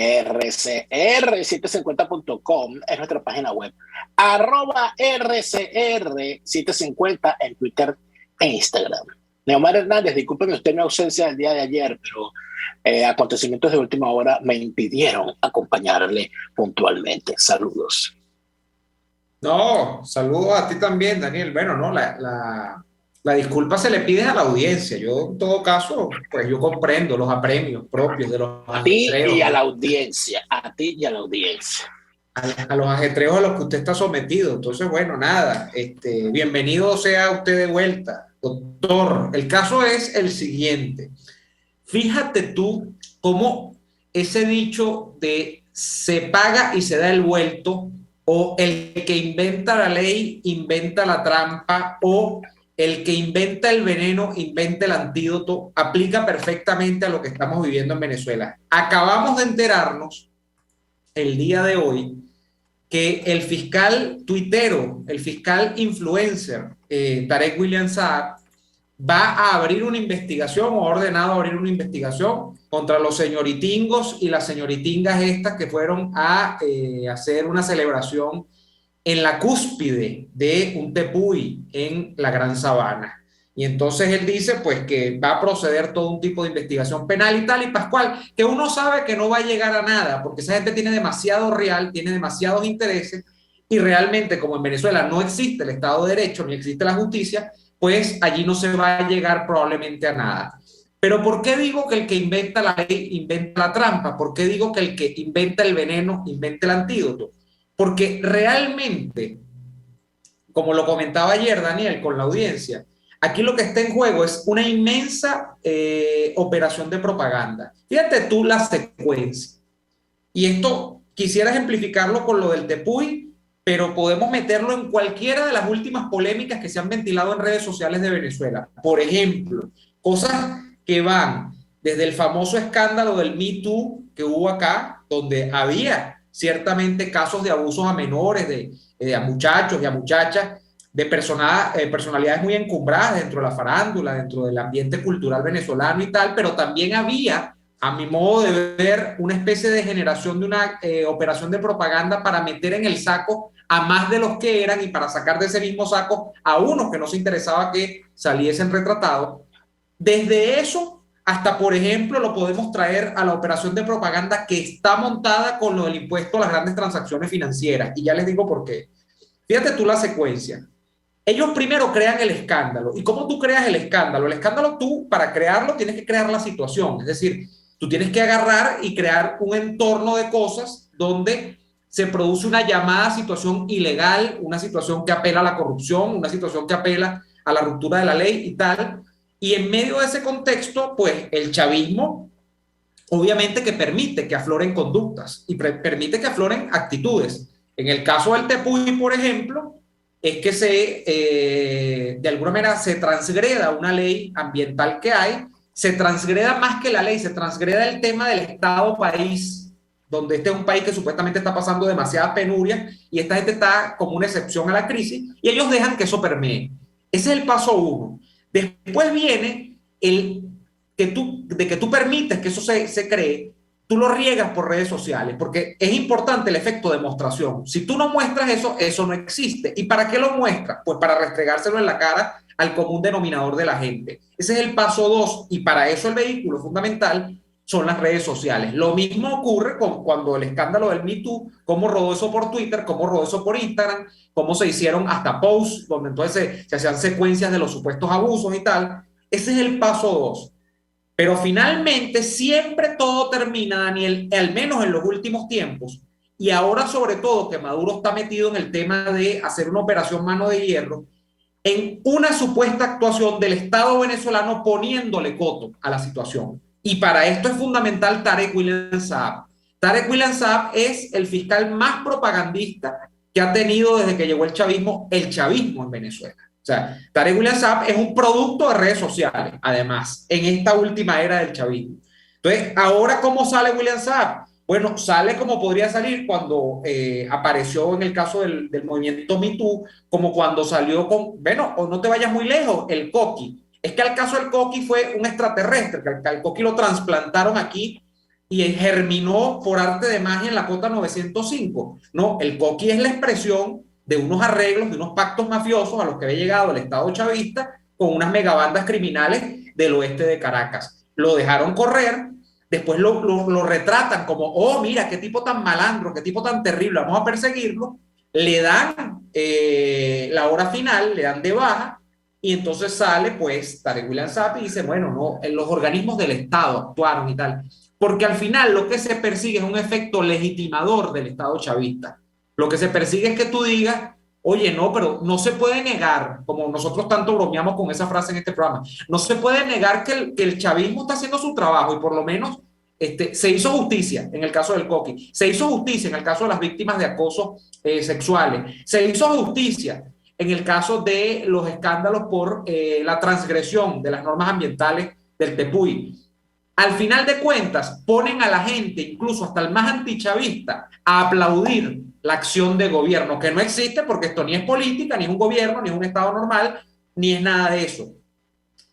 rcr750.com es nuestra página web. @rcr750 en Twitter e Instagram. Neomar Hernández, discúlpeme usted mi ausencia del día de ayer, pero acontecimientos de última hora me impidieron acompañarle puntualmente. Saludos. No, saludos a ti también, Daniel. Bueno, no, la disculpa se le pide a la audiencia. Yo, en todo caso, pues yo comprendo los apremios propios de los A ti y ajetreos, a la audiencia, a ti y a la audiencia. a los ajetreos a los que usted está sometido. Entonces, bueno, nada, bienvenido sea usted de vuelta, doctor. El caso es el siguiente. Fíjate tú cómo ese dicho de se paga y se da el vuelto, o el que inventa la ley inventa la trampa, o el que inventa el veneno inventa el antídoto, aplica perfectamente a lo que estamos viviendo en Venezuela. Acabamos de enterarnos el día de hoy que el fiscal tuitero, el fiscal influencer, Tarek William Saab, va a abrir una investigación o ha ordenado abrir una investigación contra los señoritingos y las señoritingas estas que fueron a hacer una celebración en la cúspide de un tepuy en la Gran Sabana. Y entonces él dice pues que va a proceder todo un tipo de investigación penal y tal, y Pascual, que uno sabe que no va a llegar a nada, porque esa gente tiene demasiado real, tiene demasiados intereses, y realmente como en Venezuela no existe el Estado de Derecho ni existe la justicia, pues allí no se va a llegar probablemente a nada. Pero ¿por qué digo que el que inventa la ley inventa la trampa? ¿Por qué digo que el que inventa el veneno inventa el antídoto? Porque realmente, como lo comentaba ayer Daniel con la audiencia, aquí lo que está en juego es una inmensa operación de propaganda. Fíjate tú la secuencia. Y esto quisiera ejemplificarlo con lo del Tepuy, pero podemos meterlo en cualquiera de las últimas polémicas que se han ventilado en redes sociales de Venezuela. Por ejemplo, cosas que van desde el famoso escándalo del Me Too que hubo acá, donde había ciertamente casos de abusos a menores, a muchachos y a muchachas, de personalidades muy encumbradas dentro de la farándula, dentro del ambiente cultural venezolano y tal, pero también había, a mi modo de ver, una especie de generación de una operación de propaganda para meter en el saco a más de los que eran y para sacar de ese mismo saco a unos que no se interesaba que saliesen retratados. Desde eso hasta, por ejemplo, lo podemos traer a la operación de propaganda que está montada con lo del impuesto a las grandes transacciones financieras. Y ya les digo por qué. Fíjate tú la secuencia. Ellos primero crean el escándalo. ¿Y cómo tú creas el escándalo? El escándalo tú, para crearlo, tienes que crear la situación. Es decir, tú tienes que agarrar y crear un entorno de cosas donde se produce una llamada situación ilegal, una situación que apela a la corrupción, una situación que apela a la ruptura de la ley y tal. Y en medio de ese contexto, pues el chavismo, obviamente que permite que afloren conductas y permite que afloren actitudes. En el caso del Tepuy, por ejemplo, es que de alguna manera se transgreda una ley ambiental que hay, se transgreda más que la ley, se transgreda el tema del Estado-país, donde este es un país que supuestamente está pasando demasiada penuria y esta gente está como una excepción a la crisis y ellos dejan que eso permee. Ese es el paso uno. Después viene de que tú permites que eso se cree, tú lo riegas por redes sociales, porque es importante el efecto demostración. Si tú no muestras eso, eso no existe. ¿Y para qué lo muestras? Pues para restregárselo en la cara al común denominador de la gente. Ese es el paso dos, y para eso el vehículo fundamental son las redes sociales. Lo mismo ocurre cuando el escándalo del Me Too, cómo rodó eso por Twitter, cómo rodó eso por Instagram, cómo se hicieron hasta posts, donde entonces se hacían secuencias de los supuestos abusos y tal. Ese es el paso dos. Pero finalmente siempre todo termina, Daniel, al menos en los últimos tiempos, y ahora sobre todo que Maduro está metido en el tema de hacer una operación mano de hierro, en una supuesta actuación del Estado venezolano poniéndole coto a la situación. Y para esto es fundamental Tarek William Saab. Tarek William Saab es el fiscal más propagandista que ha tenido desde que llegó el chavismo en Venezuela. O sea, Tarek William Saab es un producto de redes sociales, además, en esta última era del chavismo. Entonces, ahora, ¿cómo sale William Saab? Bueno, sale como podría salir cuando apareció en el caso del movimiento Me Too, como cuando salió con, bueno, o no te vayas muy lejos, el Coqui. Es que el caso del Coqui fue un extraterrestre, que al Coqui lo trasplantaron aquí y germinó por arte de magia en la Cota 905. No, el coqui es la expresión de unos arreglos, de unos pactos mafiosos a los que había llegado el Estado chavista con unas megabandas criminales del oeste de Caracas. Lo dejaron correr, después lo retratan como, oh, mira, qué tipo tan malandro, qué tipo tan terrible, vamos a perseguirlo, le dan la hora final, le dan de baja, y entonces sale pues Tarek William Saab y dice, bueno, no, los organismos del Estado actuaron y tal. Porque al final lo que se persigue es un efecto legitimador del Estado chavista. Lo que se persigue es que tú digas, oye, no, pero no se puede negar, como nosotros tanto bromeamos con esa frase en este programa, no se puede negar que el chavismo está haciendo su trabajo y por lo menos se hizo justicia en el caso del coqui, se hizo justicia en el caso de las víctimas de acoso sexuales, se hizo justicia en el caso de los escándalos por la transgresión de las normas ambientales del Tepuy. Al final de cuentas, ponen a la gente, incluso hasta el más antichavista, a aplaudir la acción de gobierno, que no existe porque esto ni es política, ni es un gobierno, ni es un Estado normal, ni es nada de eso.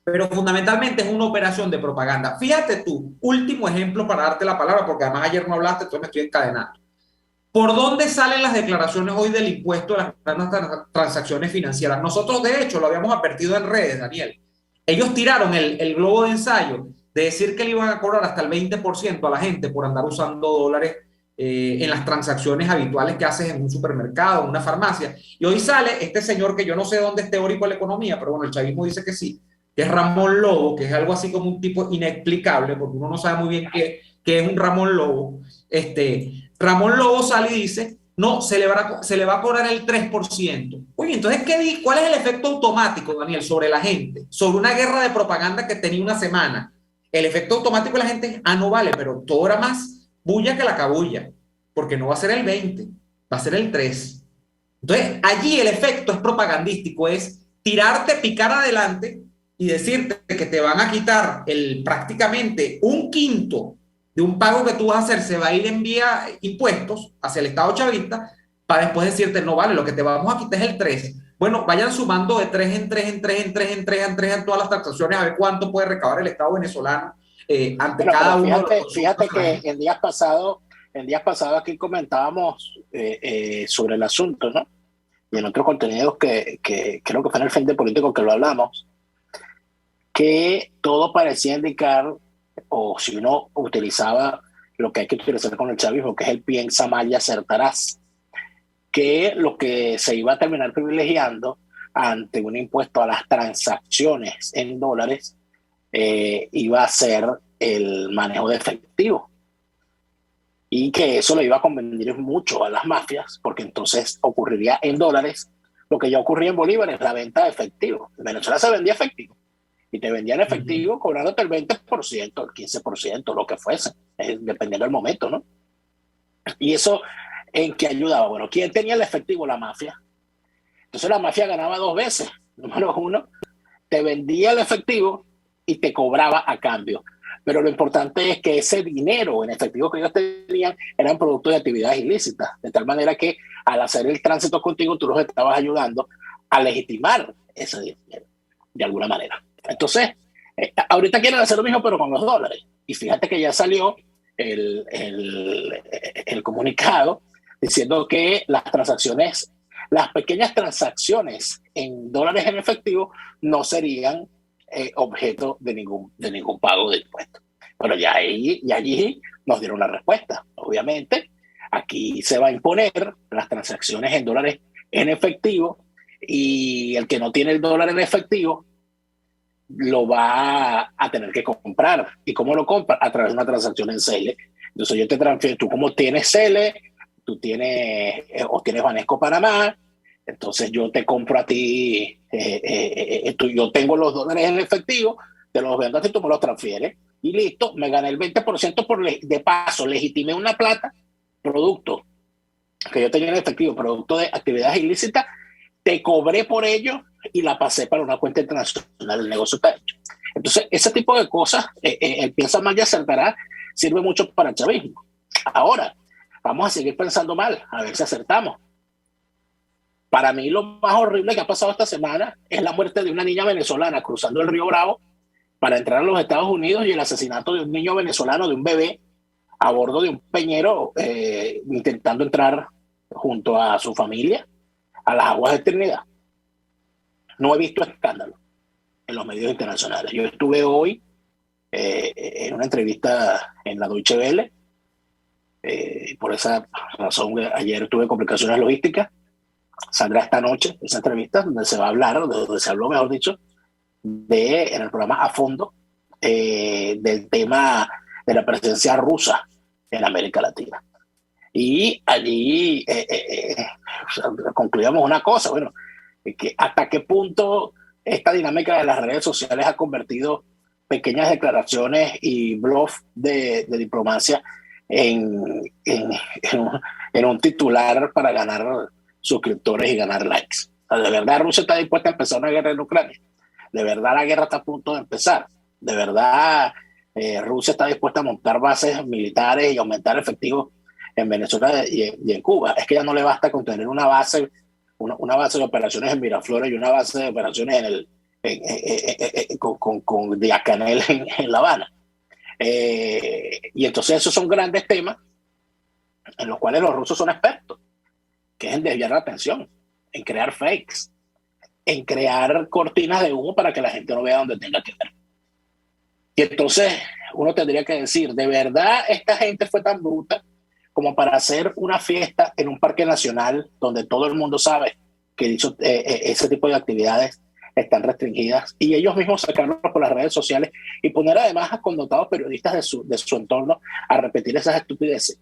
Pero fundamentalmente es una operación de propaganda. Fíjate tú, último ejemplo para darte la palabra, porque además ayer no hablaste, entonces me estoy encadenando. ¿Por dónde salen las declaraciones hoy del impuesto de las transacciones financieras? Nosotros, de hecho, lo habíamos advertido en redes, Daniel. Ellos tiraron el globo de ensayo de decir que le iban a cobrar hasta el 20% a la gente por andar usando dólares en las transacciones habituales que haces en un supermercado, en una farmacia. Y hoy sale este señor que yo no sé dónde es teórico de la economía, pero bueno, el chavismo dice que sí, que es Ramón Lobo, que es algo así como un tipo inexplicable, porque uno no sabe muy bien qué es un Ramón Lobo. Ramón Lobo sale y dice, no, se le va a cobrar el 3%. Oye, entonces, ¿cuál es el efecto automático, Daniel, sobre la gente? Sobre una guerra de propaganda que tenía una semana. El efecto automático de la gente es, no vale, pero todo era más bulla que la cabulla, porque no va a ser el 20, va a ser el 3. Entonces, allí el efecto es propagandístico, es tirarte, picar adelante y decirte que te van a quitar prácticamente un quinto de un pago que tú vas a hacer, se va a ir en vía impuestos hacia el Estado chavista, para después decirte, no vale, lo que te vamos a quitar es el 3. Bueno, vayan sumando de 3 en 3 en 3 en 3 en 3 en 3 en todas las transacciones, a ver cuánto puede recabar el Estado venezolano ante Bueno, cada pero uno de los fíjate que en días pasados aquí comentábamos sobre el asunto, ¿no? Y en otros contenidos que creo que fue en el Frente Político que lo hablamos, que todo parecía indicar, o si uno utilizaba lo que hay que utilizar con el chavismo, que es el piensa mal y acertarás, que lo que se iba a terminar privilegiando ante un impuesto a las transacciones en dólares iba a ser el manejo de efectivo, y que eso le iba a convenir mucho a las mafias, porque entonces ocurriría en dólares lo que ya ocurría en bolívares, la venta de efectivo. En Venezuela se vendía efectivo, y te vendían efectivo cobrándote el 20%, el 15%, lo que fuese, dependiendo del momento, ¿no? Y eso, ¿en qué ayudaba? Bueno, ¿quién tenía el efectivo? La mafia. Entonces la mafia ganaba dos veces. Número uno, te vendía el efectivo y te cobraba a cambio. Pero lo importante es que ese dinero en efectivo que ellos tenían eran productos de actividades ilícitas, de tal manera que al hacer el tránsito contigo tú los estabas ayudando a legitimar ese dinero de alguna manera. Entonces, ahorita quieren hacer lo mismo pero con los dólares. Y fíjate que ya salió el comunicado diciendo que las pequeñas transacciones en dólares en efectivo no serían objeto de ningún pago de impuestos. Bueno, y allí nos dieron la respuesta. Obviamente, aquí se va a imponer las transacciones en dólares en efectivo, y el que no tiene el dólar en efectivo lo va a tener que comprar. ¿Y cómo lo compra? A través de una transacción en CELE. Entonces yo te transfiero, tú como tienes CELE, tú tienes o tienes Banesco Panamá, entonces yo te compro a ti, yo tengo los dólares en efectivo, te los vendo a ti, tú me los transfieres y listo, me gané el 20% de paso, legitimé una plata, producto que yo tenía en efectivo, producto de actividades ilícitas, te cobré por ello y la pasé para una cuenta internacional, el negocio está hecho. Entonces, ese tipo de cosas, el piensa mal y acertará, sirve mucho para el chavismo. Ahora, vamos a seguir pensando mal, a ver si acertamos. Para mí lo más horrible que ha pasado esta semana es la muerte de una niña venezolana cruzando el río Bravo para entrar a los Estados Unidos, y el asesinato de un niño venezolano, de un bebé, a bordo de un peñero intentando entrar junto a su familia a las aguas de Trinidad. No he visto escándalo en los medios internacionales. Yo estuve hoy en una entrevista en la Deutsche Welle. Por esa razón, ayer tuve complicaciones logísticas. Saldrá esta noche esa entrevista donde se va a hablar, donde se habló, mejor dicho, en el programa A Fondo, del tema de la presencia rusa en América Latina. Y allí concluíamos una cosa, bueno, que hasta qué punto esta dinámica de las redes sociales ha convertido pequeñas declaraciones y bluff de diplomacia en un titular para ganar suscriptores y ganar likes. O sea, ¿de verdad Rusia está dispuesta a empezar una guerra en Ucrania? ¿De verdad la guerra está a punto de empezar? ¿De verdad Rusia está dispuesta a montar bases militares y aumentar efectivos en Venezuela y en Cuba? Es que ya no le basta con tener una base de operaciones en Miraflores y una base de operaciones con Diacanel en La Habana. Y entonces esos son grandes temas en los cuales los rusos son expertos, que es en desviar la atención, en crear fakes, en crear cortinas de humo para que la gente no vea donde tenga que ver. Y entonces uno tendría que decir, ¿de verdad esta gente fue tan bruta como para hacer una fiesta en un parque nacional donde todo el mundo sabe que ese tipo de actividades están restringidas, y ellos mismos sacarlos por las redes sociales y poner además a connotados periodistas de su entorno a repetir esas estupideces?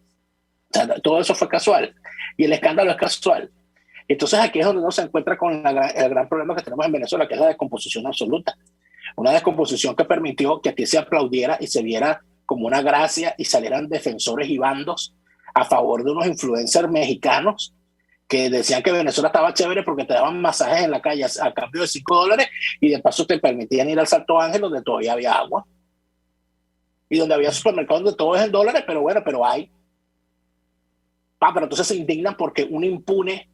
O sea, todo eso fue casual y el escándalo es casual. Entonces aquí es donde uno se encuentra con el gran problema que tenemos en Venezuela, que es la descomposición absoluta. Una descomposición que permitió que aquí se aplaudiera y se viera como una gracia y salieran defensores y bandos a favor de unos influencers mexicanos que decían que Venezuela estaba chévere porque te daban masajes en la calle a cambio de $5 y de paso te permitían ir al Salto Ángel donde todavía había agua y donde había supermercados donde todo es en dólares, pero bueno, pero hay. Pero entonces se indignan porque un impune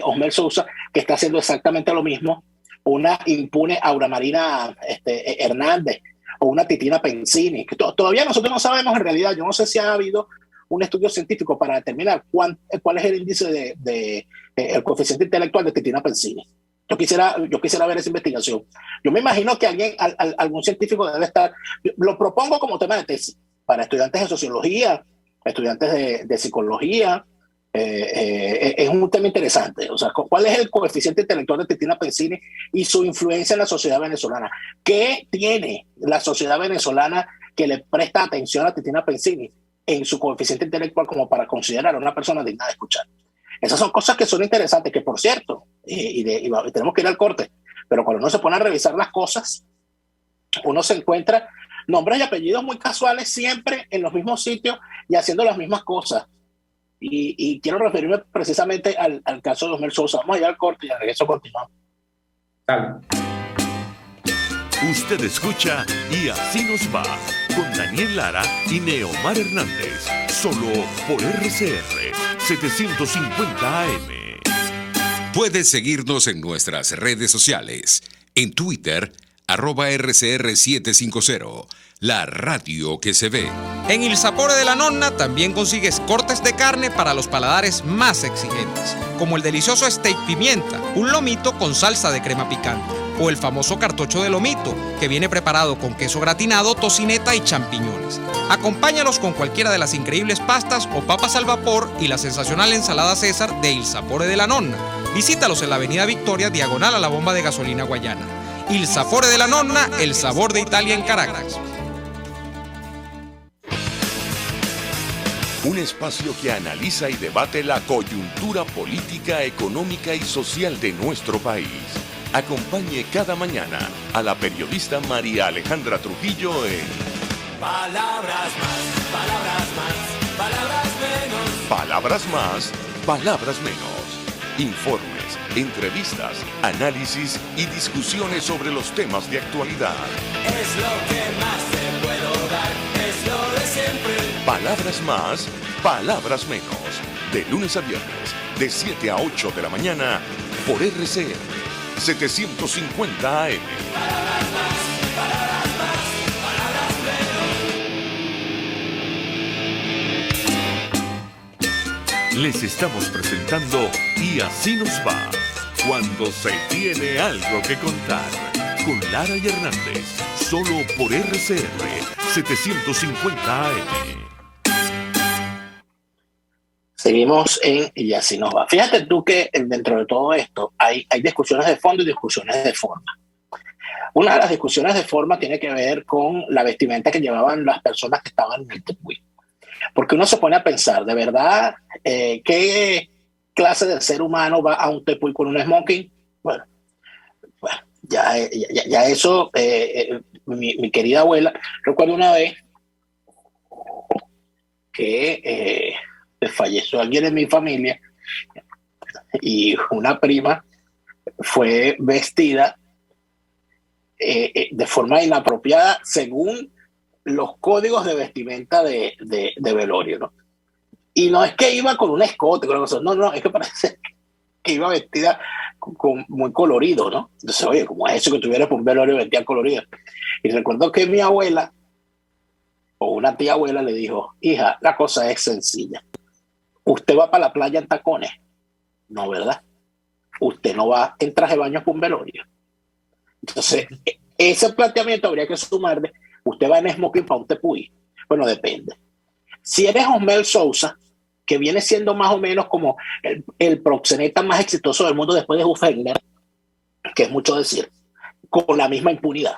Osmer Sousa, que está haciendo exactamente lo mismo, una impune Aura Marina Hernández o una Titina Pensini, que todavía nosotros no sabemos en realidad. Yo no sé si ha habido un estudio científico para determinar cuál es el índice el coeficiente intelectual de Titina Pensini. Yo quisiera ver esa investigación. Yo me imagino que algún científico debe estar. Lo propongo como tema de tesis para estudiantes de sociología, estudiantes de psicología. Es un tema interesante. O sea, ¿cuál es el coeficiente intelectual de Titina Pensini y su influencia en la sociedad venezolana? ¿Qué tiene la sociedad venezolana que le presta atención a Titina Pensini en su coeficiente intelectual como para considerar a una persona digna de escuchar? Esas son cosas que son interesantes, que por cierto, y tenemos que ir al corte, pero cuando uno se pone a revisar las cosas, uno se encuentra nombres y apellidos muy casuales siempre en los mismos sitios y haciendo las mismas cosas. Y quiero referirme precisamente al caso de Osmer Sousa. Vamos a ir al corte y al regreso continuamos. Dale. Usted escucha Y Así Nos Va con Daniel Lara y Neomar Hernández, solo por RCR 750 AM. Puedes seguirnos en nuestras redes sociales. En Twitter, @RCR750, la radio que se ve. En Il Sapore de la Nonna también consigues cortes de carne para los paladares más exigentes, como el delicioso steak pimienta, un lomito con salsa de crema picante, o el famoso cartocho de lomito, que viene preparado con queso gratinado, tocineta y champiñones. Acompáñalos con cualquiera de las increíbles pastas o papas al vapor y la sensacional ensalada César de Il Sapore de la Nonna. Visítalos en la Avenida Victoria, diagonal a la bomba de gasolina Guayana. Il Sapore de la Nonna, el sabor de Italia en Caracas. Un espacio que analiza y debate la coyuntura política, económica y social de nuestro país. Acompañe cada mañana a la periodista María Alejandra Trujillo en Palabras más, palabras más, palabras menos. Palabras más, palabras menos. Informes, entrevistas, análisis y discusiones sobre los temas de actualidad. Es lo que más te puedo dar, es lo de siempre. Palabras más, palabras menos. De lunes a viernes, de 7 a 8 de la mañana, por RCR 750 AM. Palabras más, palabras más, palabras menos. Les estamos presentando Y así nos va, cuando se tiene algo que contar, con Lara y Hernández, solo por RCR 750 AM. Seguimos en Y así nos va. Fíjate tú que dentro de todo esto hay discusiones de fondo y discusiones de forma. Una de las discusiones de forma tiene que ver con la vestimenta que llevaban las personas que estaban en el Tepuy. Porque uno se pone a pensar, de verdad, ¿qué clase de ser humano va a un Tepuy con un smoking? Bueno, ya eso, mi querida abuela, recuerdo una vez que falleció alguien en mi familia y una prima fue vestida de forma inapropiada según los códigos de vestimenta de velorio, ¿no? Y no es que iba con un escote, no, es que parece que iba vestida con muy colorido, ¿no? Entonces, oye, como es eso que tuviera por un velorio vestida colorida. Y recuerdo que mi abuela o una tía abuela le dijo, hija, la cosa es sencilla. ¿Usted va para la playa en tacones? No, ¿verdad? Usted no va en traje de baño por un velorio. Entonces, ese planteamiento habría que sumarle, usted va en smoking para un Tepuy. Bueno, depende. Si eres Osmel Sousa, que viene siendo más o menos como el proxeneta más exitoso del mundo después de Hufengler, que es mucho decir, con la misma impunidad.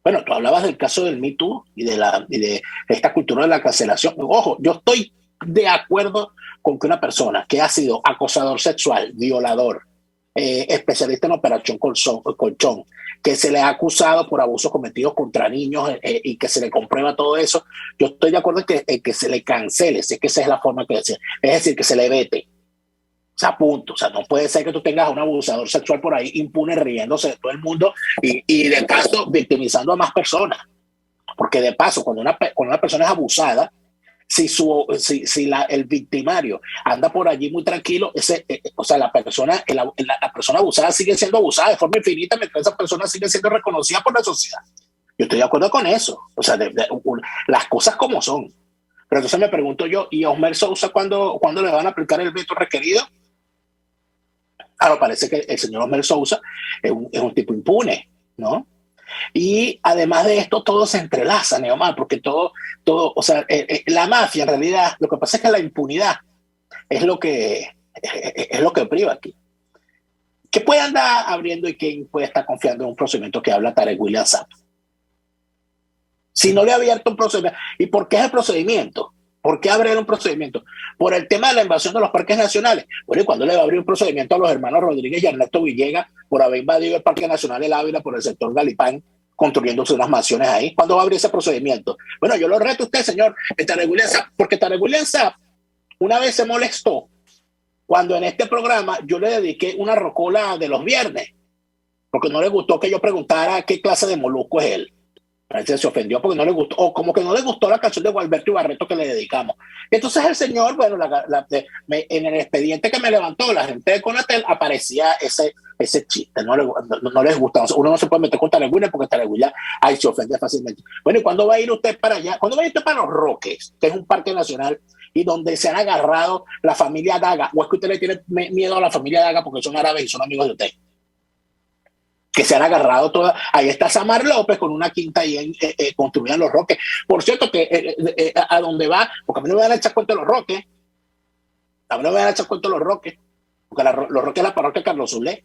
Bueno, tú hablabas del caso del Me Too y de esta cultura de la cancelación. Ojo, yo estoy de acuerdo con que una persona que ha sido acosador sexual, violador, especialista en operación colchón, que se le ha acusado por abusos cometidos contra niños y que se le comprueba todo eso, yo estoy de acuerdo en que se le cancele, si es que esa es la forma que decir, es decir, que se le vete. O sea, punto. O sea, no puede ser que tú tengas a un abusador sexual por ahí impune riéndose de todo el mundo y de paso victimizando a más personas. Porque de paso, cuando una persona es abusada, si el victimario anda por allí muy tranquilo, o sea, la persona abusada sigue siendo abusada de forma infinita mientras esa persona sigue siendo reconocida por la sociedad. Yo estoy de acuerdo con eso. O sea, las cosas como son. Pero entonces me pregunto yo, ¿y a Osmel Sousa cuándo le van a aplicar el veto requerido? Claro, parece que el señor Osmel Sousa es un tipo impune, ¿no? Y además de esto, todo se entrelaza, Neomar, porque todo, o sea, la mafia en realidad, lo que pasa es que la impunidad es lo que priva aquí. ¿Qué puede andar abriendo y quién puede estar confiando en un procedimiento que habla Tarek William Saab? Si no le ha abierto un procedimiento, ¿y por qué es el procedimiento? ¿Por qué abrir un procedimiento? Por el tema de la invasión de los parques nacionales. Bueno, ¿y cuándo le va a abrir un procedimiento a los hermanos Rodríguez y Ernesto Villegas por haber invadido el Parque Nacional El Ávila por el sector Galipán, construyéndose unas mansiones ahí? ¿Cuándo va a abrir ese procedimiento? Bueno, yo lo reto a usted, señor, porque Tarek William Saab una vez se molestó cuando en este programa yo le dediqué una rocola de los viernes, porque no le gustó que yo preguntara qué clase de molusco es él. Se ofendió porque no le gustó, o como que no le gustó la canción de Gualberto Ibarreto que le dedicamos. Entonces el señor, bueno, en el expediente que me levantó la gente de Conatel aparecía ese chiste, no les gusta. Uno no se puede meter con Tarek William porque Tarek William ahí se ofende fácilmente. Bueno, ¿y cuándo va a ir usted para allá? ¿Cuándo va a ir usted para Los Roques, que es un parque nacional y donde se han agarrado la familia Daga? ¿O es que usted le tiene miedo a la familia Daga porque son árabes y son amigos de usted? Que se han agarrado todas. Ahí está Samar López con una quinta ahí construida en Los Roques. Por cierto, que a donde va, porque a mí no me van a echar cuenta de Los Roques. A mí no me van a echar cuenta de Los Roques, porque Los Roques es la parroquia de Carlos Zulé,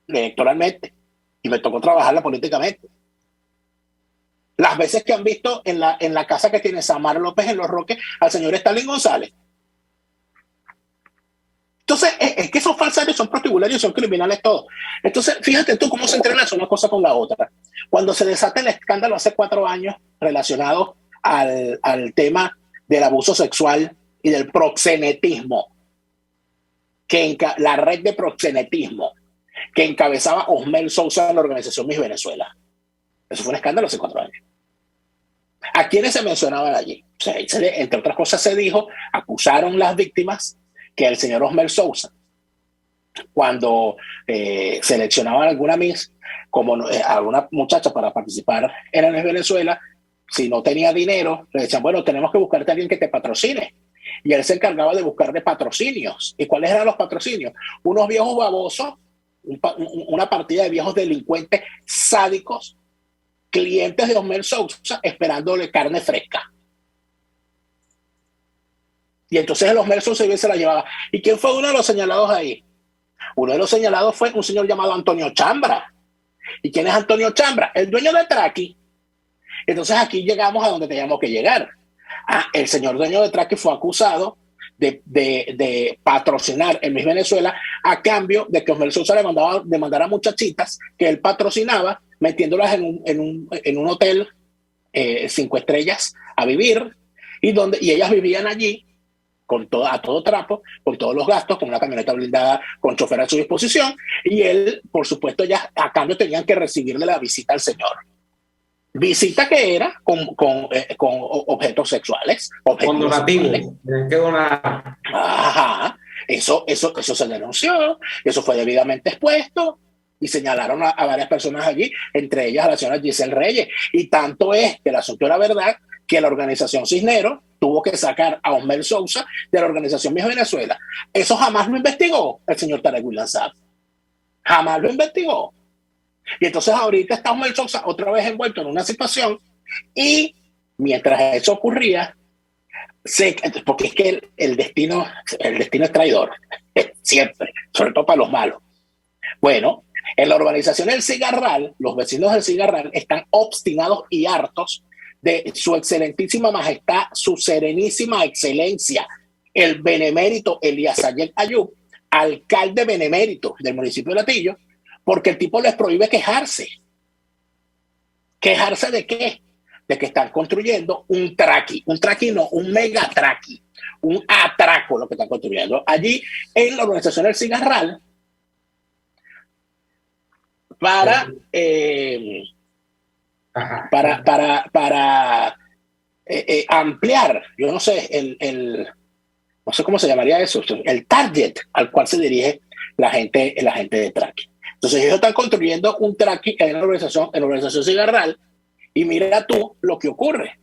electoralmente, y me tocó trabajarla políticamente. Las veces que han visto en la casa que tiene Samar López en Los Roques al señor Stalin González. Entonces, es que son falsarios, son prostibularios, son criminales todos. Entonces, fíjate tú cómo se entrelaza una cosa con la otra. Cuando se desata el escándalo hace 4 años relacionado al tema del abuso sexual y del proxenetismo, la red de proxenetismo que encabezaba Osmel Sousa en la organización Miss Venezuela. Eso fue un escándalo hace 4 años. ¿A quiénes se mencionaban allí? O sea, entre otras cosas se dijo, acusaron las víctimas que el señor Osmel Sousa, cuando seleccionaban alguna Miss, como alguna muchacha para participar en el Miss Venezuela, si no tenía dinero, le decían, bueno, tenemos que buscarte a alguien que te patrocine. y él se encargaba de buscarle patrocinios. ¿Y cuáles eran los patrocinios? Unos viejos babosos, una partida de viejos delincuentes sádicos, clientes de Osmel Sousa, esperándole carne fresca. Y entonces el Osmel Sousa se la llevaba. ¿Y quién fue uno de los señalados ahí? Uno de los señalados fue un señor llamado Antonio Chambra. ¿Y quién es Antonio Chambra? El dueño de Traki. Entonces aquí llegamos a donde teníamos que llegar. El señor dueño de Traki fue acusado de patrocinar el Miss Venezuela a cambio de que Osmel Sousa le mandara muchachitas que él patrocinaba, metiéndolas en un hotel 5 estrellas a vivir, y ellas vivían allí a todo trapo, con todos los gastos, con una camioneta blindada, con chofer a su disposición, y él, por supuesto, ya a cambio tenían que recibirle la visita al señor. Visita que era con objetos sexuales. Con donativos. Tienen que donar. Ajá. Eso se denunció, eso fue debidamente expuesto, y señalaron a varias personas allí, entre ellas a la señora Giselle Reyes. Y tanto es que el asunto era verdad que la organización Cisneros tuvo que sacar a Osmel Sousa de la organización Miss Venezuela. Eso jamás lo investigó el señor Tarek William Saab. Jamás lo investigó. Y entonces ahorita está Osmel Sousa otra vez envuelto en una situación, y mientras eso ocurría, porque es que el destino es traidor, siempre, sobre todo para los malos. Bueno, en la urbanización El Cigarral, los vecinos del Cigarral están obstinados y hartos de su excelentísima majestad, su serenísima excelencia, el benemérito Elías Sayed Ayub, alcalde benemérito del municipio de Latillo, porque el tipo les prohíbe quejarse. ¿Quejarse de qué? De que están construyendo un mega traqui, un atraco lo que están construyendo allí en la urbanización del Cigarral para ampliar, yo no sé, no sé cómo se llamaría eso, el target al cual se dirige la gente de Traqui. Entonces ellos están construyendo un Traqui en la organización Cigarral, y mira tú lo que ocurre,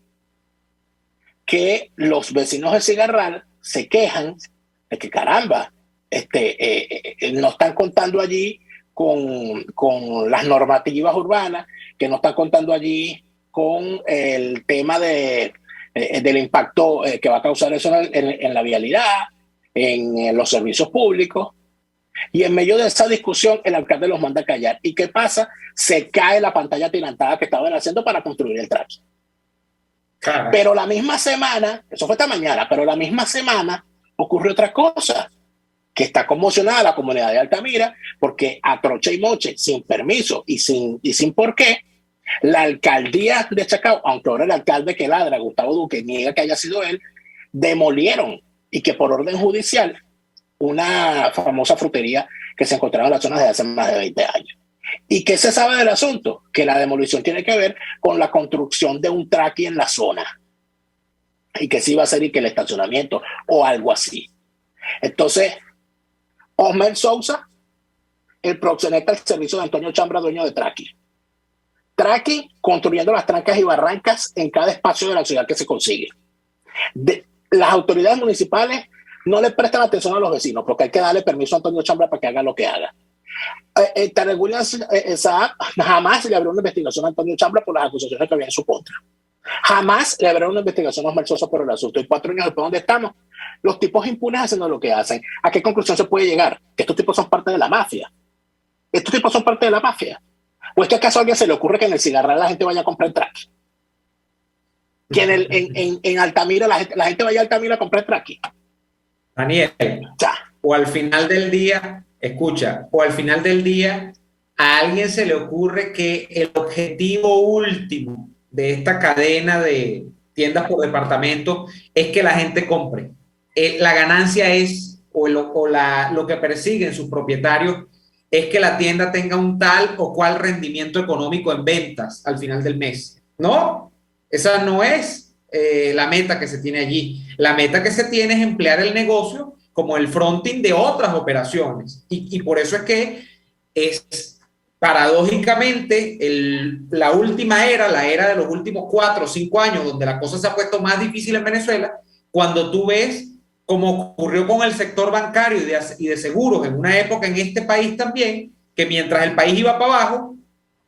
que los vecinos de Cigarral se quejan de que caramba, no están contando allí con las normativas urbanas, que no están contando allí con el tema del impacto que va a causar eso en la vialidad, en los servicios públicos. Y en medio de esa discusión, el alcalde los manda a callar. ¿Y qué pasa? Se cae la pantalla atirantada que estaban haciendo para construir el Traqui. Claro. Pero la misma semana, eso fue esta mañana, pero la misma semana ocurrió otra cosa, que está conmocionada la comunidad de Altamira, porque a troche y moche, sin permiso y sin por qué, la alcaldía de Chacao, aunque ahora el alcalde que ladra, Gustavo Duque, niega que haya sido él, demolieron, y que por orden judicial, una famosa frutería que se encontraba en la zona desde hace más de 20 años. ¿Y qué se sabe del asunto? Que la demolición tiene que ver con la construcción de un Traqui en la zona, y que sí va a ser y que el estacionamiento o algo así. Entonces, Osmel Sousa, el proxeneta al servicio de Antonio Chambra, dueño de Traqui. Traqui construyendo las trancas y barrancas en cada espacio de la ciudad que se consigue. Las autoridades municipales no le prestan atención a los vecinos, porque hay que darle permiso a Antonio Chambra para que haga lo que haga. Tarek William Saab jamás le abrió una investigación a Antonio Chambra por las acusaciones que había en su contra. Jamás le abrió una investigación a Osmel Sousa por el asunto. Y 4 años después, ¿dónde estamos? Los tipos impunes haciendo lo que hacen. ¿A qué conclusión se puede llegar? Que estos tipos son parte de la mafia. Estos tipos son parte de la mafia. ¿O es que acaso a alguien se le ocurre que en el Cigarral la gente vaya a comprar Traqui? Que en Altamira la gente vaya a Altamira a comprar Traqui. Daniel, o al final del día, escucha, o al final del día a alguien se le ocurre que el objetivo último de esta cadena de tiendas por departamento es que la gente compre. La ganancia es, lo que persiguen sus propietarios es que la tienda tenga un tal o cual rendimiento económico en ventas al final del mes. No, esa no es la meta que se tiene allí. La meta que se tiene es emplear el negocio como el fronting de otras operaciones. Y por eso es que es paradójicamente la última era, la era de los últimos 4 o 5 años, donde la cosa se ha puesto más difícil en Venezuela, cuando tú ves como ocurrió con el sector bancario y de seguros en una época en este país también, que mientras el país iba para abajo,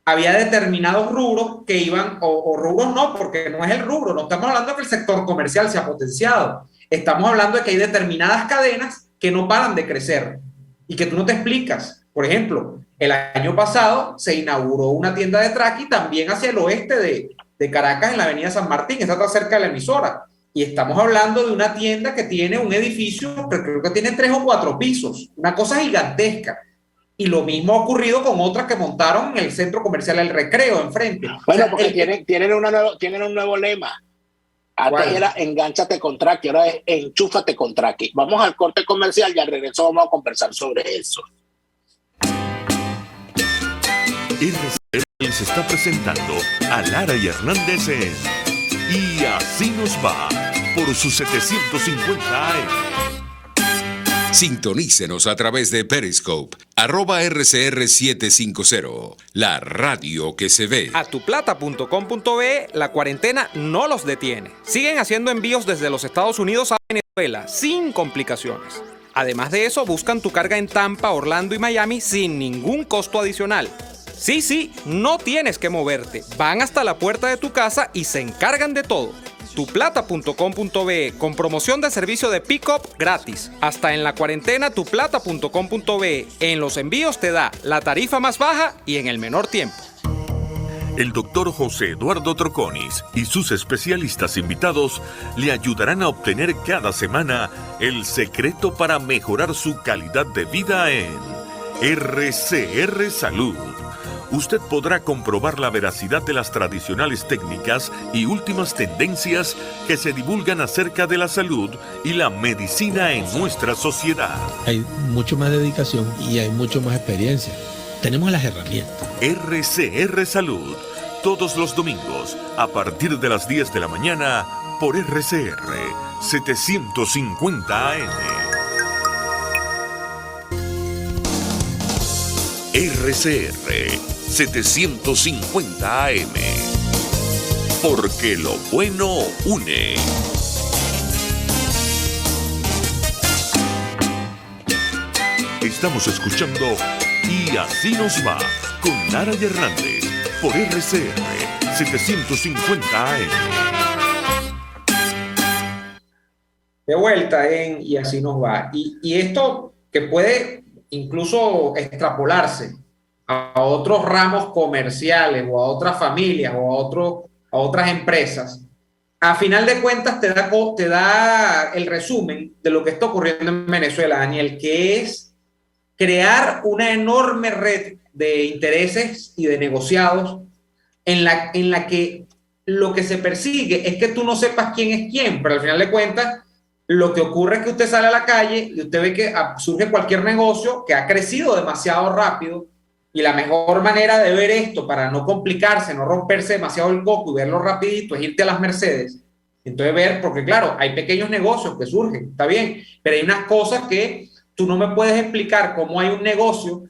había determinados rubros que iban, o rubros no, porque no es el rubro, no estamos hablando de que el sector comercial se ha potenciado, estamos hablando de que hay determinadas cadenas que no paran de crecer y que tú no te explicas. Por ejemplo, el año pasado se inauguró una tienda de Traqui también hacia el oeste de Caracas, en la avenida San Martín, está cerca de la emisora. Y estamos hablando de una tienda que tiene un edificio que creo que tiene 3 o 4 pisos, una cosa gigantesca. Y lo mismo ha ocurrido con otras que montaron en el centro comercial El Recreo enfrente. Bueno, porque tienen un nuevo lema. Antes era engánchate con Traqui, ahora es enchúfate con Traqui. Vamos al corte comercial y al regreso vamos a conversar sobre eso. RCR les está presentando a Lara y Hernández en Y Así Nos Va por su 750 AM. Sintonícenos a través de Periscope, @RCR750, la radio que se ve. Atuplata.com.be, la cuarentena no los detiene. Siguen haciendo envíos desde los Estados Unidos a Venezuela sin complicaciones. Además de eso, buscan tu carga en Tampa, Orlando y Miami sin ningún costo adicional. Sí, no tienes que moverte. Van hasta la puerta de tu casa y se encargan de todo. Tuplata.com.be, con promoción de servicio de pick-up gratis. Hasta en la cuarentena, tuplata.com.be. En los envíos te da la tarifa más baja y en el menor tiempo. El doctor José Eduardo Troconis y sus especialistas invitados le ayudarán a obtener cada semana el secreto para mejorar su calidad de vida en RCR Salud. Usted podrá comprobar la veracidad de las tradicionales técnicas y últimas tendencias que se divulgan acerca de la salud y la medicina en nuestra sociedad. Hay mucho más dedicación y hay mucho más experiencia. Tenemos las herramientas. RCR Salud, todos los domingos a partir de las 10 de la mañana por RCR 750 AM. RCR 750 AM. Porque lo bueno une. Estamos escuchando Y Así Nos Va con Lara y Hernández por RCR 750 AM. De vuelta en Y Así Nos Va. Y esto que puede incluso extrapolarse a otros ramos comerciales o a otras familias o a otras empresas, a final de cuentas te da el resumen de lo que está ocurriendo en Venezuela, Daniel, que es crear una enorme red de intereses y de negociados en la que lo que se persigue es que tú no sepas quién es quién, pero al final de cuentas lo que ocurre es que usted sale a la calle y usted ve que surge cualquier negocio que ha crecido demasiado rápido, y la mejor manera de ver esto para no complicarse, no romperse demasiado el coco y verlo rapidito es irte a las Mercedes. Entonces ver, porque claro, hay pequeños negocios que surgen, está bien, pero hay unas cosas que tú no me puedes explicar cómo hay un negocio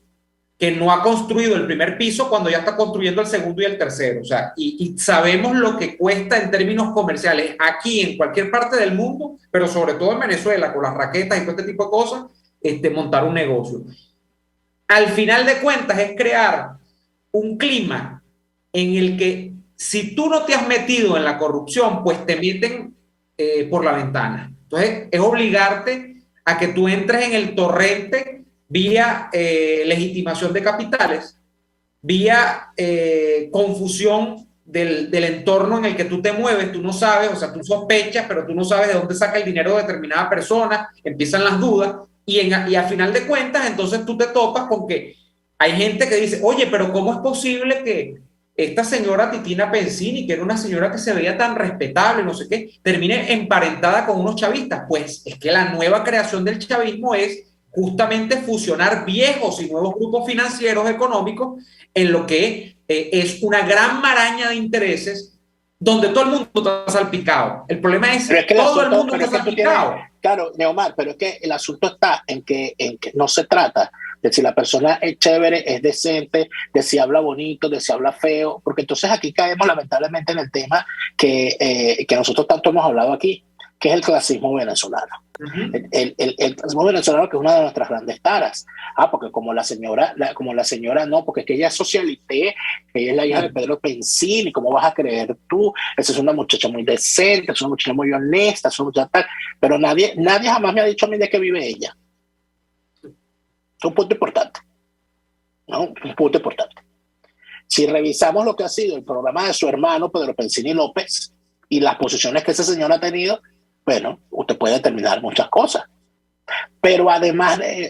que no ha construido el primer piso cuando ya está construyendo el segundo y el tercero. O sea, y sabemos lo que cuesta en términos comerciales aquí, en cualquier parte del mundo, pero sobre todo en Venezuela, con las raquetas y todo este tipo de cosas, montar un negocio. Al final de cuentas es crear un clima en el que si tú no te has metido en la corrupción, pues te meten por la ventana. Entonces es obligarte a que tú entres en el torrente vía legitimación de capitales, vía confusión del entorno en el que tú te mueves. Tú no sabes, o sea, tú sospechas, pero tú no sabes de dónde saca el dinero de determinada persona, empiezan las dudas. Y a final de cuentas, entonces tú te topas con que hay gente que dice, oye, pero ¿cómo es posible que esta señora Titina Pensini, que era una señora que se veía tan respetable, no sé qué, termine emparentada con unos chavistas? Pues es que la nueva creación del chavismo es justamente fusionar viejos y nuevos grupos financieros económicos en lo que es una gran maraña de intereses donde todo el mundo está salpicado. El problema es que todo el mundo está salpicado. Claro, Neomar, pero es que el asunto está en que no se trata de si la persona es chévere, es decente, de si habla bonito, de si habla feo, porque entonces aquí caemos lamentablemente en el tema que nosotros tanto hemos hablado aquí, que es el clasismo venezolano. Ujú. El clasismo venezolano, que es una de nuestras grandes taras. Porque como la señora no, porque es que ella es socialité, que ella es la hija de Pedro Pensini, ¿cómo vas a creer tú? Esa es una muchacha muy decente, es una muchacha muy honesta, es una muchacha tal, pero nadie jamás me ha dicho a mí de qué vive ella. Es un punto importante, ¿no? Un punto importante. Si revisamos lo que ha sido el programa de su hermano Pedro Pensini López y las posiciones que ese señor ha tenido, bueno, usted puede determinar muchas cosas. Pero además de,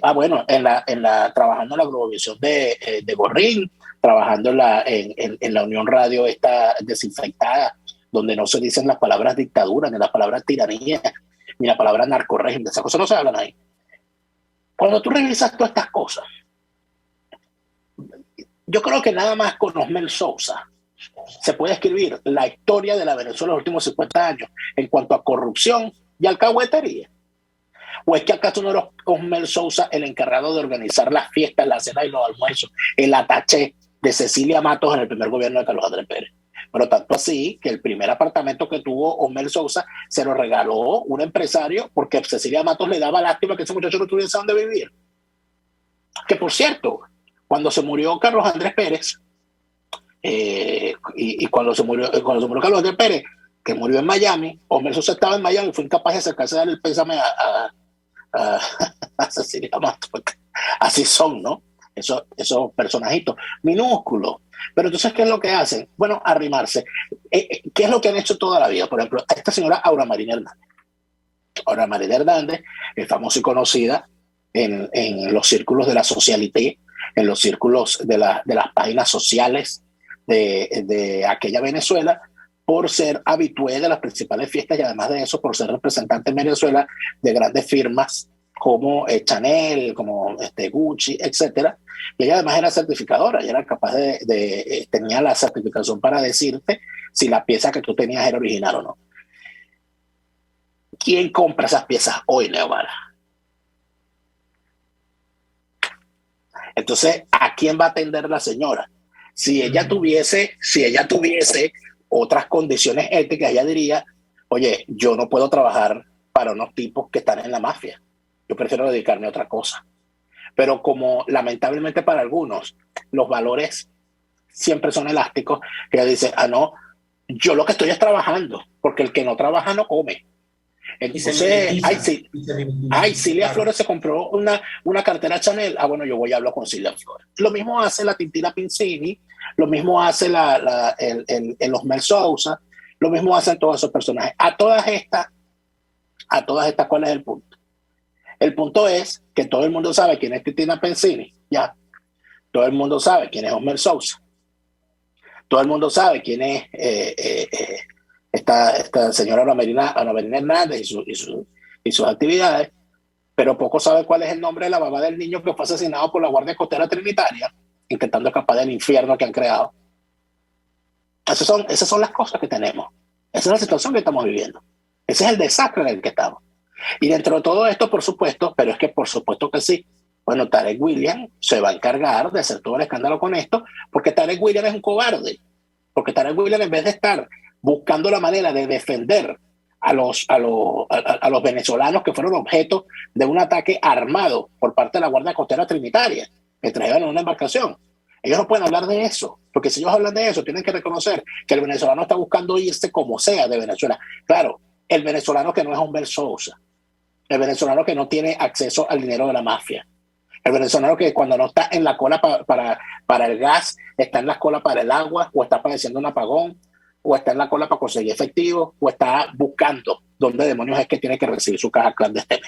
trabajando en la Globovisión de Gorrín, trabajando en la Unión Radio esta desinfectada, donde no se dicen las palabras dictadura, ni las palabras tiranía, ni la palabra narcorrégimen, esas cosas no se hablan ahí. Cuando tú revisas todas estas cosas, yo creo que nada más con Osmel Sousa se puede escribir la historia de la Venezuela en los últimos 50 años en cuanto a corrupción y alcahuetería. ¿O es que acaso no era Osmel Sousa el encargado de organizar las fiestas, la cena y los almuerzos, el ataché de Cecilia Matos en el primer gobierno de Carlos Andrés Pérez? Pero tanto así que el primer apartamento que tuvo Osmel Sousa se lo regaló un empresario porque Cecilia Matos le daba lástima que ese muchacho no tuviese dónde vivir. Que por cierto, cuando se murió Carlos Andrés Pérez, cuando se murió Carlos Andrés Pérez, que murió en Miami, Osmel Sousa estaba en Miami y fue incapaz de acercarse a darle el pésame a Cecilia Matos. Así son, ¿no? Esos personajitos minúsculos. Pero entonces, ¿qué es lo que hacen? Bueno, arrimarse. ¿Qué es lo que han hecho toda la vida? Por ejemplo, a esta señora Aura Marina Hernández. Aura Marina Hernández es famosa y conocida en los círculos de la socialité, en los círculos de las páginas sociales de aquella Venezuela, por ser habitué de las principales fiestas y además de eso por ser representante en Venezuela de grandes firmas como Chanel, como Gucci, etcétera. Y ella además era certificadora, ella era capaz tenía la certificación para decirte si la pieza que tú tenías era original o no. ¿Quién compra esas piezas hoy, Neomara? Entonces, ¿a quién va a atender la señora? Si ella tuviese otras condiciones éticas, ella diría, oye, yo no puedo trabajar para unos tipos que están en la mafia. Yo prefiero dedicarme a otra cosa. Pero como lamentablemente para algunos los valores siempre son elásticos, ella dice, no, yo lo que estoy es trabajando, porque el que no trabaja no come. Entonces, Cilia Flores se compró una cartera Chanel. Bueno, yo voy y hablo con Cilia Flores. Lo mismo hace la Tintina Pincini, lo mismo hace el Osmel Sousa, lo mismo hacen todos esos personajes. A todas estas, ¿cuál es el punto? El punto es que todo el mundo sabe quién es Tintina Pincini, ya. Todo el mundo sabe quién es Osmel Sousa. Todo el mundo sabe quién es esta señora Ana Marina Hernández y sus actividades, pero poco sabe cuál es el nombre de la mamá del niño que fue asesinado por la Guardia Costera Trinitaria, intentando escapar del infierno que han creado. Esas son las cosas que tenemos. Esa es la situación que estamos viviendo. Ese es el desastre en el que estamos. Y dentro de todo esto, por supuesto, pero es que por supuesto que sí, bueno, Tarek William se va a encargar de hacer todo el escándalo con esto, porque Tarek William es un cobarde. Porque Tarek William, en vez de estar buscando la manera de defender a los venezolanos que fueron objeto de un ataque armado por parte de la Guardia Costera Trinitaria, que trajeron en una embarcación. Ellos no pueden hablar de eso, porque si ellos hablan de eso, tienen que reconocer que el venezolano está buscando irse como sea de Venezuela. Claro, el venezolano que no es Osmel Sousa, el venezolano que no tiene acceso al dinero de la mafia, el venezolano que cuando no está en la cola para el gas, está en la cola para el agua, o está padeciendo un apagón, o está en la cola para conseguir efectivo, o está buscando dónde demonios es que tiene que recibir su caja clandestina.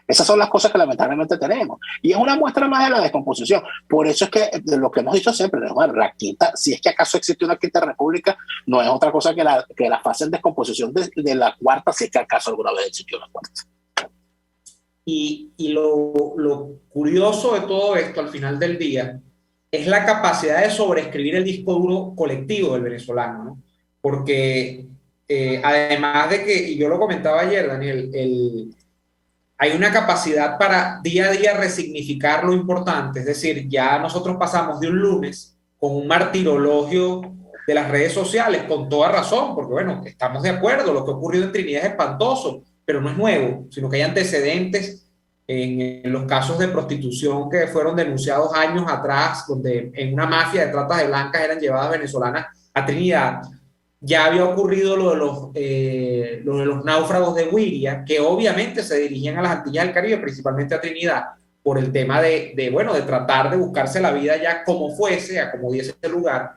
Esas son las cosas que lamentablemente tenemos. Y es una muestra más de la descomposición. Por eso es que de lo que hemos dicho siempre, la quinta, si es que acaso existe una quinta república, no es otra cosa que la fase en descomposición de la cuarta, si es que acaso alguna vez existió la cuarta. Y lo curioso de todo esto al final del día es la capacidad de sobreescribir el disco duro colectivo del venezolano, ¿no? Porque además de que, y yo lo comentaba ayer, Daniel, hay una capacidad para día a día resignificar lo importante. Es decir, ya nosotros pasamos de un lunes con un martirologio de las redes sociales, con toda razón, porque bueno, estamos de acuerdo, lo que ha ocurrido en Trinidad es espantoso, pero no es nuevo, sino que hay antecedentes en los casos de prostitución que fueron denunciados años atrás, donde en una mafia de tratas de blancas eran llevadas venezolanas a Trinidad. Ya había ocurrido lo de los náufragos de Wiria, que obviamente se dirigían a las Antillas del Caribe, principalmente a Trinidad, por el tema de tratar de buscarse la vida ya como fuese, a como diese el lugar.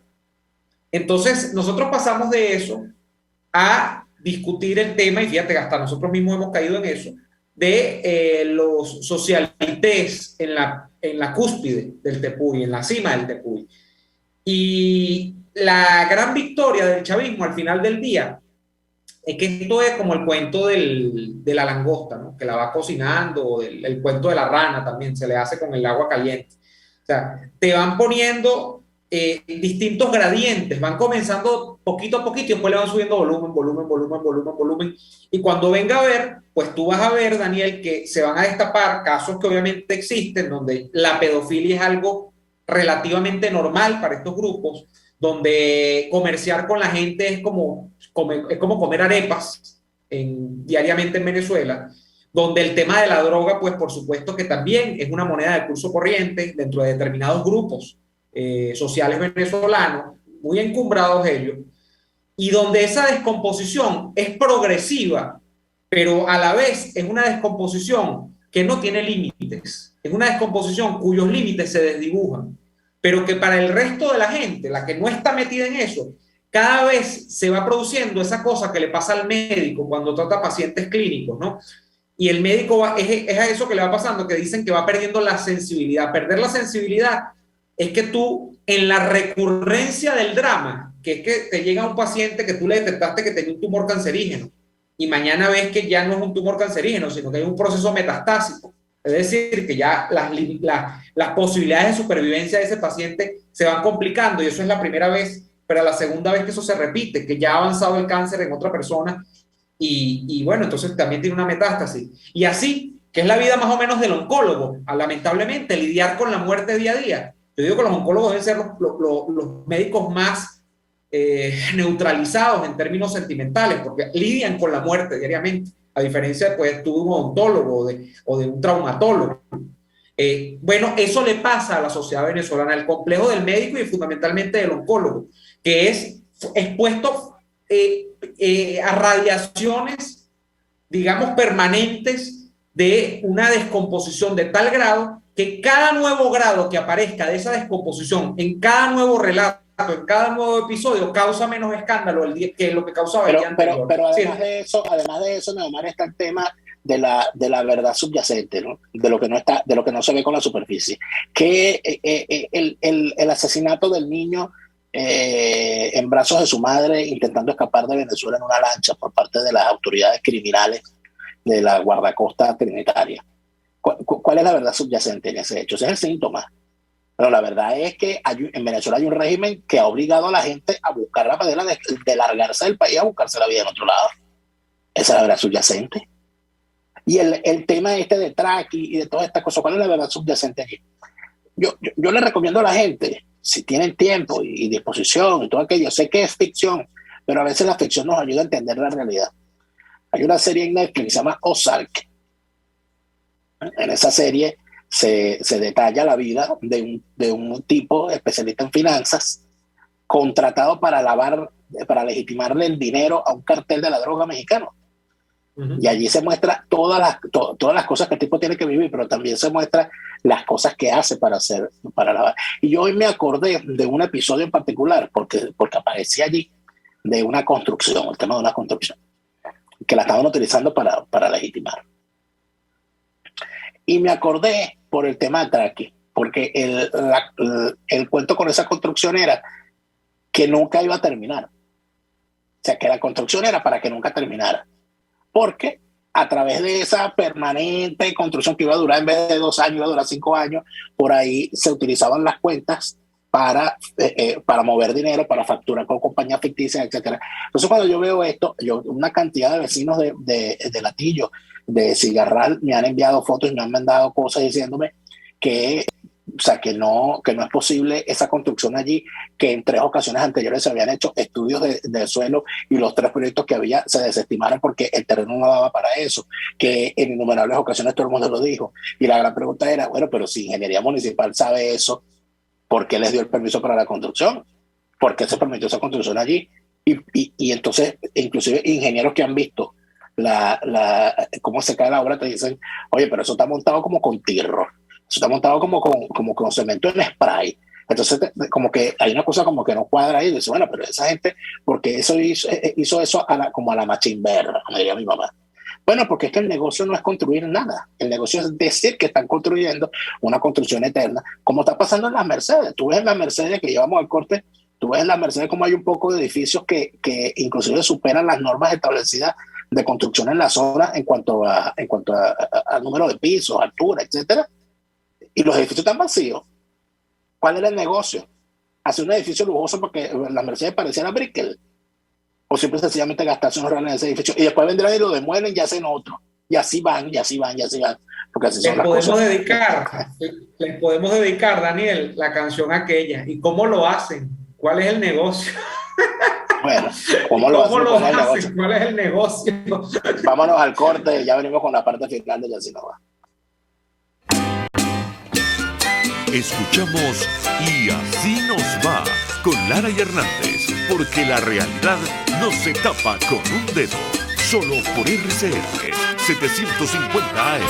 Entonces, nosotros pasamos de eso a discutir el tema, y fíjate, hasta nosotros mismos hemos caído en eso, de los socialités en la cúspide del Tepuy, en la cima del Tepuy. Y la gran victoria del chavismo al final del día es que esto es como el cuento de la langosta, ¿no? Que la va cocinando, o el cuento de la rana también, se le hace con el agua caliente. O sea, te van poniendo distintos gradientes, van comenzando poquito a poquito y después le van subiendo volumen, y cuando venga a ver, pues tú vas a ver, Daniel, que se van a destapar casos que obviamente existen, donde la pedofilia es algo relativamente normal para estos grupos, donde comerciar con la gente es como comer arepas diariamente en Venezuela, donde el tema de la droga, pues por supuesto que también es una moneda de curso corriente dentro de determinados grupos sociales venezolanos, muy encumbrados ellos, y donde esa descomposición es progresiva, pero a la vez es una descomposición que no tiene límites, es una descomposición cuyos límites se desdibujan, pero que para el resto de la gente, la que no está metida en eso, cada vez se va produciendo esa cosa que le pasa al médico cuando trata pacientes clínicos, ¿no? Y el médico es a eso que le va pasando, que dicen que va perdiendo la sensibilidad. Perder la sensibilidad es que tú, en la recurrencia del drama, que es que te llega un paciente que tú le detectaste que tenía un tumor cancerígeno, y mañana ves que ya no es un tumor cancerígeno, sino que hay un proceso metastásico. Es decir, que ya las posibilidades de supervivencia de ese paciente se van complicando, y eso es la primera vez, pero la segunda vez que eso se repite, que ya ha avanzado el cáncer en otra persona, y bueno, entonces también tiene una metástasis. Y así, que es la vida más o menos del oncólogo, lamentablemente, lidiar con la muerte día a día. Yo digo que los oncólogos deben ser los médicos más neutralizados en términos sentimentales, porque lidian con la muerte diariamente, a diferencia pues, tú de un odontólogo o de un traumatólogo. Bueno, eso le pasa a la sociedad venezolana, el complejo del médico y fundamentalmente del oncólogo, que es expuesto a radiaciones, digamos, permanentes de una descomposición de tal grado que cada nuevo grado que aparezca de esa descomposición en cada nuevo relato, en cada nuevo episodio, causa menos escándalo que lo que causaba el día anterior. Pero además de eso, Neomar, está el tema de la verdad subyacente, ¿no? De lo que no se ve con la superficie. Que el asesinato del niño en brazos de su madre intentando escapar de Venezuela en una lancha por parte de las autoridades criminales de la guardacosta trinitaria. ¿Cuál es la verdad subyacente en ese hecho? Ese es el síntoma. Pero la verdad es que en Venezuela hay un régimen que ha obligado a la gente a buscar la manera de largarse del país, a buscarse la vida en otro lado. Esa es la verdad subyacente. Y el tema de Traki y de todas estas cosas, ¿cuál es la verdad subyacente aquí? Yo le recomiendo a la gente, si tienen tiempo y disposición y todo aquello, sé que es ficción, pero a veces la ficción nos ayuda a entender la realidad. Hay una serie en Netflix que se llama Ozark. En esa serie se detalla la vida de un tipo especialista en finanzas contratado para legitimarle el dinero a un cartel de la droga mexicano. Uh-huh. Y allí se muestra todas las cosas que el tipo tiene que vivir, pero también se muestra las cosas que hace para lavar. Y yo hoy me acordé de un episodio en particular, porque aparecía allí, de una construcción, el tema de una construcción, que la estaban utilizando para legitimar. Y me acordé por el tema de Traki, porque el cuento con esa construcción era que nunca iba a terminar. O sea, que la construcción era para que nunca terminara. Porque a través de esa permanente construcción que iba a durar, en vez de 2 años, iba a durar 5 años, por ahí se utilizaban las cuentas para mover dinero, para facturar con compañías ficticias, etc. Entonces, cuando yo veo esto, una cantidad de vecinos de Latillo, de Cigarral, me han enviado fotos y me han mandado cosas diciéndome que o sea, que no es posible esa construcción allí, que en 3 ocasiones anteriores se habían hecho estudios de suelo y los 3 proyectos que había se desestimaron porque el terreno no daba para eso, que en innumerables ocasiones todo el mundo lo dijo. Y la gran pregunta era, bueno, pero si Ingeniería Municipal sabe eso, ¿por qué les dio el permiso para la construcción? ¿Por qué se permitió esa construcción allí? Y entonces, inclusive ingenieros que han visto cómo se cae la obra te dicen, oye, pero eso está montado como con tirro, eso está montado como con cemento en spray. Entonces, como que hay una cosa como que no cuadra ahí. Y dice, bueno, pero esa gente, porque eso hizo eso como a la machimberra, me diría mi mamá. Bueno, porque es que el negocio no es construir nada. El negocio es decir que están construyendo una construcción eterna, como está pasando en las Mercedes. Tú ves en las Mercedes que llevamos al corte, tú ves en las Mercedes como hay un poco de edificios que inclusive superan las normas establecidas de construcción en la zona en cuanto a número de pisos, altura, etcétera. Y los edificios están vacíos. ¿Cuál era el negocio? Hacer un edificio lujoso porque las Mercedes parecían a Brickell. O siempre sencillamente gastarse unos reales en ese edificio y después vendrán y lo demuelen y hacen otro. Y así van, y así van, y así van. Porque así son las cosas. Les podemos dedicar, Daniel, la canción aquella. ¿Y cómo lo hacen? ¿Cuál es el negocio? Bueno, ¿cómo lo hacen? ¿Cuál es el negocio? Vámonos al corte, ya venimos con la parte final de Así No Va. Escuchamos Y Así Nos Va con Lara y Hernández, porque la realidad no se tapa con un dedo, solo por RCR 750 AM.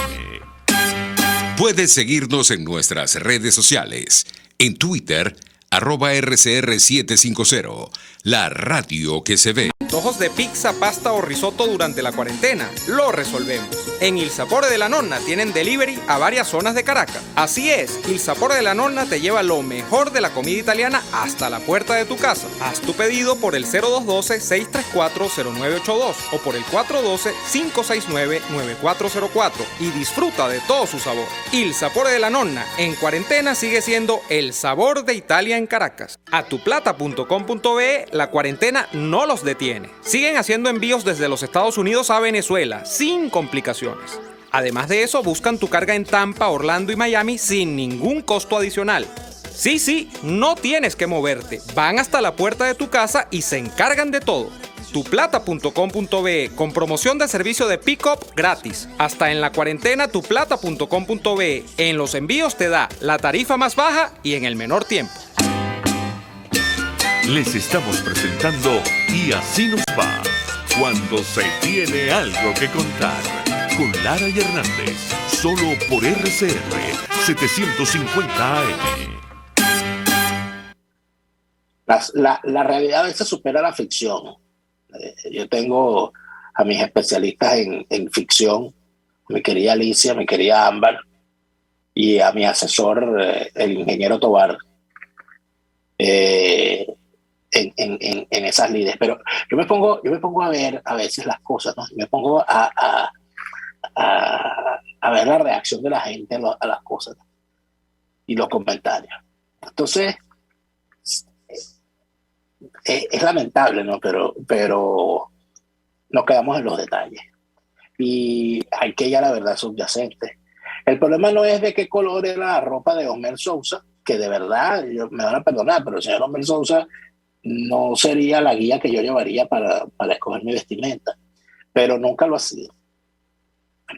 Puedes seguirnos en nuestras redes sociales. En Twitter, @RCR750, la radio que se ve. Antojos de pizza, pasta o risotto durante la cuarentena, lo resolvemos. En Il Sapore de la Nonna tienen delivery a varias zonas de Caracas. Así es, Il Sapore de la Nonna te lleva lo mejor de la comida italiana hasta la puerta de tu casa. Haz tu pedido por el 0212-634-0982 o por el 412-569-9404 y disfruta de todo su sabor. Il Sapore de la Nonna, en cuarentena sigue siendo el sabor de Italia en Caracas. Atuplata.com.be, la cuarentena no los detiene. Siguen haciendo envíos desde los Estados Unidos a Venezuela, sin complicaciones. Además de eso, buscan tu carga en Tampa, Orlando y Miami sin ningún costo adicional. Sí, no tienes que moverte. Van hasta la puerta de tu casa y se encargan de todo. Tuplata.com.be, con promoción de servicio de pick-up gratis. Hasta en la cuarentena, tuplata.com.be. En los envíos te da la tarifa más baja y en el menor tiempo. Les estamos presentando Y Así Nos Va, cuando se tiene algo que contar, con Lara y Hernández, solo por RCR 750 AM. La realidad a veces supera la ficción. Yo tengo a mis especialistas en ficción, mi querida Alicia, mi querida Ámbar, y a mi asesor, el ingeniero Tobar, en esas líderes. Pero yo me pongo a ver a veces las cosas, ¿no? Me pongo a ver la reacción de la gente a las cosas, ¿no? Y los comentarios. Entonces, es lamentable, ¿no? Pero nos quedamos en los detalles. Y hay que ir a la verdad subyacente. El problema no es de qué color era la ropa de Osmer Sousa, que de verdad, me van a perdonar, pero el señor Osmer Sousa no sería la guía que yo llevaría para escoger mi vestimenta, pero nunca lo ha sido.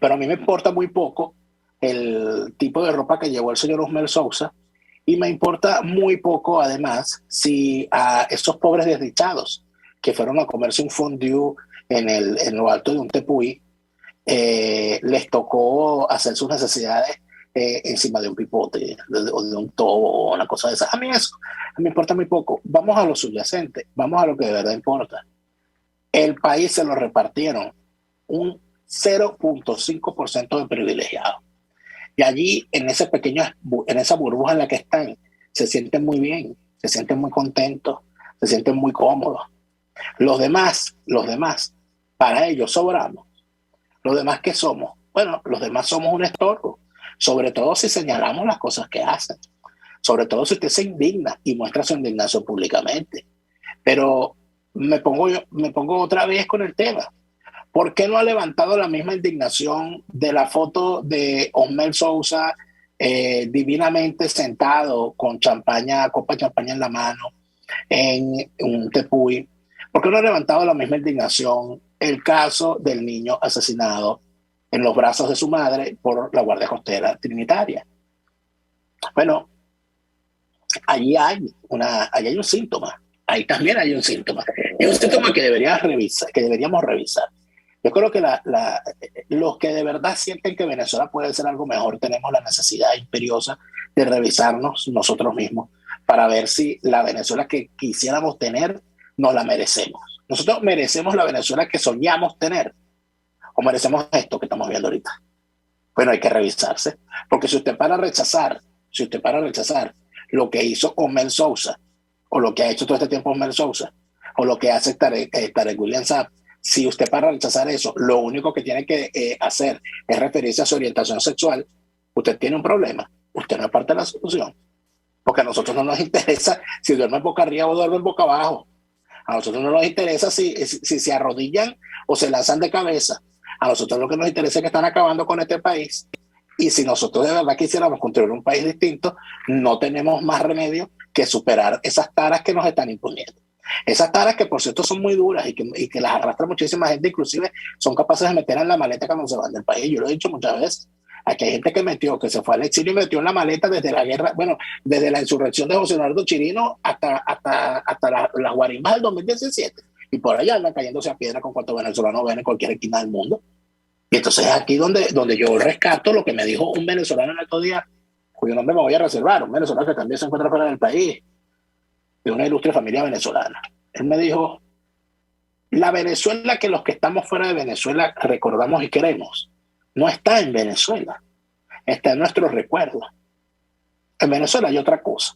Pero a mí me importa muy poco el tipo de ropa que llevó el señor Osmer Sousa, y me importa muy poco, además, si a esos pobres desdichados que fueron a comerse un fondue en lo alto de un tepuy, les tocó hacer sus necesidades encima de un pipote o de un tobo o una cosa de esa. A mí eso me importa muy poco. Vamos a lo subyacente, vamos a lo que de verdad importa. El país se lo repartieron un 0.5% de privilegiados. Y allí, en esa burbuja en la que están, se sienten muy bien, se sienten muy contentos, se sienten muy cómodos. Los demás, para ellos sobramos. ¿Los demás qué somos? Bueno, los demás somos un estorbo, sobre todo si señalamos las cosas que hacen, sobre todo si usted se indigna y muestra su indignación públicamente. Pero me pongo otra vez con el tema. ¿Por qué no ha levantado la misma indignación de la foto de Osmer Sousa divinamente sentado con champaña, copa de champaña en la mano, en un tepuy, ¿por qué no ha levantado la misma indignación el caso del niño asesinado en los brazos de su madre por la Guardia Costera Trinitaria? Bueno, allí hay un síntoma, ahí también hay un síntoma. Es un síntoma que deberíamos revisar. Yo creo que los que de verdad sienten que Venezuela puede ser algo mejor, tenemos la necesidad imperiosa de revisarnos nosotros mismos para ver si la Venezuela que quisiéramos tener nos la merecemos. Nosotros merecemos la Venezuela que soñamos tener, o merecemos esto que estamos viendo ahorita. Bueno, hay que revisarse, porque si usted para rechazar lo que hizo Osmel Sousa, o lo que ha hecho todo este tiempo Osmel Sousa, o lo que hace Tarek William Saab, si usted para rechazar eso, lo único que tiene que hacer es referirse a su orientación sexual, usted tiene un problema, usted no es parte de la solución, porque a nosotros no nos interesa si duermen boca arriba o duermen boca abajo, a nosotros no nos interesa si se arrodillan o se lanzan de cabeza, a nosotros lo que nos interesa es que están acabando con este país, y si nosotros de verdad quisiéramos construir un país distinto, no tenemos más remedio que superar esas taras que nos están imponiendo. Esas taras que por cierto son muy duras y que las arrastra muchísima gente, inclusive son capaces de meter en la maleta cuando se van del país. Yo lo he dicho muchas veces. Aquí hay gente que se fue al exilio y metió en la maleta desde la guerra, bueno, desde la insurrección de José Eduardo Chirino hasta las guarimbas del 2017. Y por allá andan cayéndose a piedra con cuantos venezolanos ven en cualquier esquina del mundo. Y entonces es aquí donde yo rescato lo que me dijo un venezolano en estos días, cuyo nombre me voy a reservar, un venezolano que también se encuentra fuera del país, de una ilustre familia venezolana. Él me dijo, la Venezuela que los que estamos fuera de Venezuela recordamos y queremos, no está en Venezuela, está en nuestros recuerdos. En Venezuela hay otra cosa,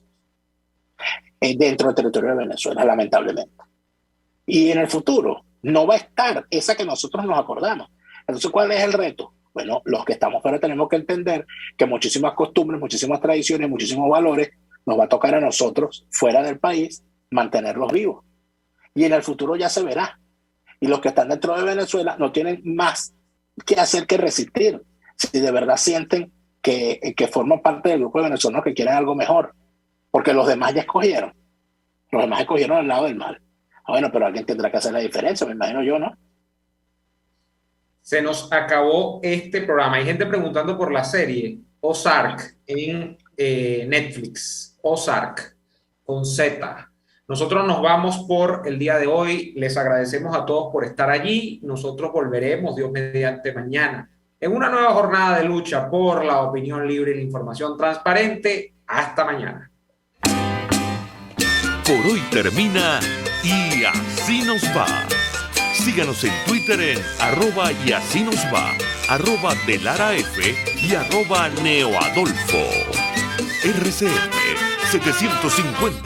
dentro del territorio de Venezuela, lamentablemente. Y en el futuro no va a estar esa que nosotros nos acordamos. Entonces, ¿cuál es el reto? Bueno, los que estamos fuera tenemos que entender que muchísimas costumbres, muchísimas tradiciones, muchísimos valores nos va a tocar a nosotros, fuera del país, mantenerlos vivos. Y en el futuro ya se verá. Y los que están dentro de Venezuela no tienen más que hacer que resistir, si de verdad sienten que forman parte del grupo de venezolanos que quieren algo mejor. Porque los demás ya escogieron. Los demás escogieron al lado del mal. Bueno, pero alguien tendrá que hacer la diferencia, me imagino yo, ¿no? Se nos acabó este programa. Hay gente preguntando por la serie Ozark en Netflix. Ozark, con Z. Nosotros nos vamos por el día de hoy. Les agradecemos a todos por estar allí. Nosotros volveremos, Dios mediante, mañana en una nueva jornada de lucha por la opinión libre y la información transparente. Hasta mañana. Por hoy termina Y Así Nos Va. Síganos en Twitter en @YASÍNOSVA, @DeLaraF y @NeoAdolfo. RCF 750.